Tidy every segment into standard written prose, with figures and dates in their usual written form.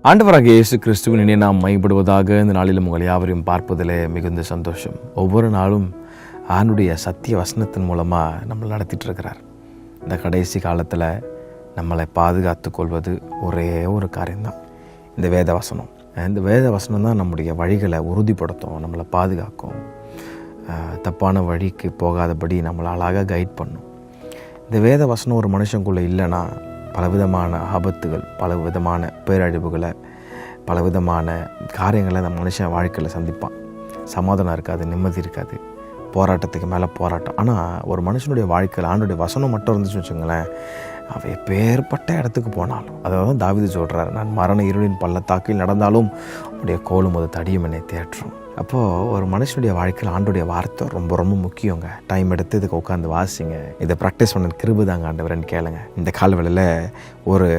ஆண்டவராகிய இயேசு கிறிஸ்துவின் இணைய நாம் மைப்படுவதாக இந்த நாளிலும் உங்கள் யாவரையும் பார்ப்பதிலே மிகுந்த சந்தோஷம். ஒவ்வொரு நாளும் ஆண்டுடைய சத்திய வசனத்தின் மூலமாக நம்மளை நடத்திட்டு இருக்கிறார். இந்த கடைசி காலத்தில் நம்மளை பாதுகாத்து கொள்வது ஒரே ஒரு காரியம்தான், இந்த வேத வசனம். இந்த வேத வசனம் தான் நம்முடைய வழிகளை உறுதிப்படுத்தும், நம்மளை பாதுகாக்கும், தப்பான வழிக்கு போகாதபடி நம்மளை அழகாக கைட் பண்ணும். இந்த வேத வசனம் ஒரு மனுஷனுக்குள்ளே இல்லைன்னா பலவிதமான ஆபத்துகள், பலவிதமான பேரழிவுகளை, பலவிதமான காரியங்களை அந்த மனுஷன் வாழ்க்கையில் சந்திப்பான். சமாதானம் இருக்காது, நிம்மதி இருக்காது, போராட்டத்துக்கு மேலே போராட்டம். ஆனால் ஒரு மனுஷனுடைய வாழ்க்கையில் ஆண்டுடைய வசனம் மட்டும் இருந்துச்சுன்னு வச்சுங்களேன், அவை பேர்பட்ட இடத்துக்கு போனாலும், அதாவது தாவீது சொல்கிறார், நான் மரண இருளின் பள்ளத்தாக்கில் நடந்தாலும் உடைய கோலும் அது தடியும் என்னை தேற்றும். அப்போது ஒரு மனுஷனுடைய வாழ்க்கையில் ஆண்டுடைய வார்த்தை ரொம்ப ரொம்ப முக்கியங்க. டைம் எடுத்து இதுக்கு உட்காந்து வாசிங்க, இதை ப்ராக்டிஸ் பண்ண கிருபைதாங்க ஆண்டவரேன்னு கேளுங்க. இந்த காலவெளியில் ஒரு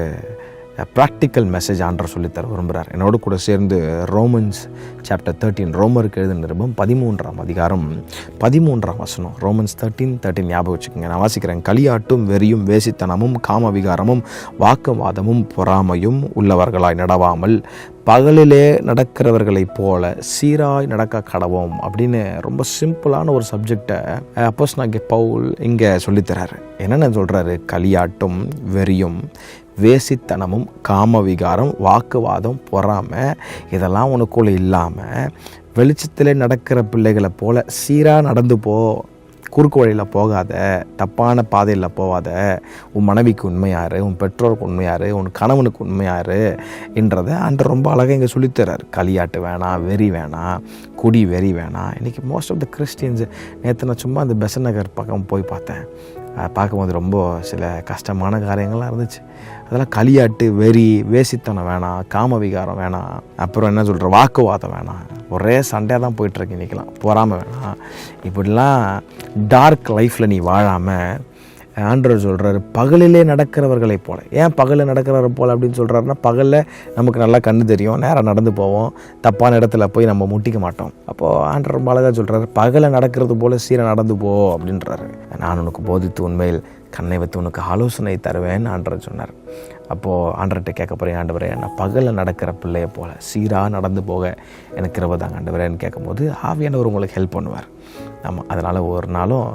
ப்ராக்டிக்கல் மெசேஜ் ஆண்டவர் சொல்லித்தர விரும்புகிறார். என்னோடு கூட சேர்ந்து ரோமன்ஸ் சாப்டர் 13, ரோமருக்கு எழுதின நிருபம் 13ஆம் அதிகாரம் 13ஆம் வசனம். ரோமன்ஸ் 13 ஞாபகம் வச்சுக்கோங்க. நான் வாசிக்கிறேன். களியாட்டும் வெறியும் வேசித்தனமும் காமவிகாரமும் வாக்குவாதமும் பொறாமையும் உள்ளவர்களாய் நடவாமல் பகலிலே நடக்கிறவர்களைப் போல சீராய் நடக்க கடவோம் அப்படின்னு ரொம்ப சிம்பிளான ஒரு சப்ஜெக்டை அப்போஸ்தலனாகிய பவுல் இங்கே சொல்லித்தராரு. என்னென்ன சொல்கிறாரு? களியாட்டும் வெறியும் வேசித்தனமும் காமவிகாரம் வாக்குவாதம் பொறாமை இதெல்லாம் உனக்குள்ளே இல்லாமல் வெளிச்சத்திலே நடக்கிற பிள்ளைகளை போல சீராக நடந்து போ. குறுக்கு வழியில் போகாத, தப்பான பாதையில் போகாத. உன் மனைவிக்கு உண்மையாரு, உன் பெற்றோருக்கு உண்மையாரு, உன் கணவனுக்கு உண்மையாரு என்றதை ஆண்டவர் ரொம்ப அழகாக இங்கே சொல்லித்தரார். களியாட்டு வேணாம், வெறி வேணாம், குடி வெறி வேணாம். இன்றைக்கி மோஸ்ட் ஆஃப் த கிறிஸ்டியன்ஸு, நேற்று நான் சும்மா அந்த பெசன்ட் நகர் பக்கம் போய் பார்த்தேன். பார்க்கும்போது ரொம்ப சில கஷ்டமான காரியங்கள்லாம் இருந்துச்சு. அதெல்லாம் களியாட்டு, வெறி, வேசித்தனம் வேணாம், காமவிகாரம் வேணாம், அப்புறம் என்ன சொல்கிற வாக்குவாதம் வேணாம். ஒரே சண்டையாக தான் போயிட்டுருக்கு இன்றைக்கெலாம். பொறாமல் வேணாம். இப்படிலாம் டார்க் லைஃப்பில் நீ வாழாமல் ஆண்டவர் சொல்கிறாரு, பகலிலே நடக்கிறவர்களை போல. ஏன் பகலில் நடக்கிறவரை போல் அப்படின்னு சொல்கிறாருன்னா, பகலில் நமக்கு நல்லா கண்ணு தெரியும், நேராக நடந்து போவோம், தப்பான இடத்துல போய் நம்ம முட்டிக்க மாட்டோம். அப்போது ஆண்டவர் ரொம்ப அழகாக சொல்கிறாரு, பகலில் நடக்கிறது போல் சீராக நடந்து போ அப்படின்றாரு. நான் உனக்கு போதித்து உண்மையில் கண்ணை வைத்து உனக்கு ஆலோசனை தருவேன்னு ஆண்டவர் சொன்னார். அப்போது ஆண்டவர்கிட்ட கேட்க போகிறேன், ஆண்டவரே நான் பகலில் நடக்கிற பிள்ளையை போல் சீராக நடந்து போக எனக்கு கிருபைதாங்க ஆண்டவரேன்னு கேட்கும்போது ஆவியானவர் உங்களுக்கு ஹெல்ப் பண்ணுவார். ஆமாம், அதனால் ஒரு நாளும்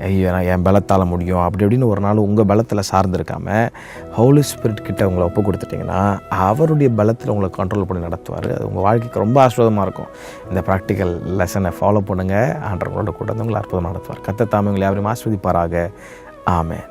ஐயோ நான் என் பலத்தால் முடியும் அப்படி இப்படின்னு ஒரு நாள் உங்கள் பலத்தில் சார்ந்திருக்காமல் ஹோலி ஸ்பிரிட் கிட்ட உங்களை ஒப்பு கொடுத்துட்டிங்கன்னா அவருடைய பலத்தில் உங்களை கண்ட்ரோல் பண்ணி நடத்துவார். அது உங்கள் வாழ்க்கைக்கு ரொம்ப ஆசீர்வாதமாக இருக்கும். இந்த ப்ராக்டிக்கல் லெசனை ஃபாலோ பண்ணுங்கள். ஆண்டவரோட கூட வந்து உங்களை அற்புதமாக நடத்துவார். கர்த்தர் தாமே உங்களை யாரையும் ஆசீர்வதிப்பாராக. ஆமென்.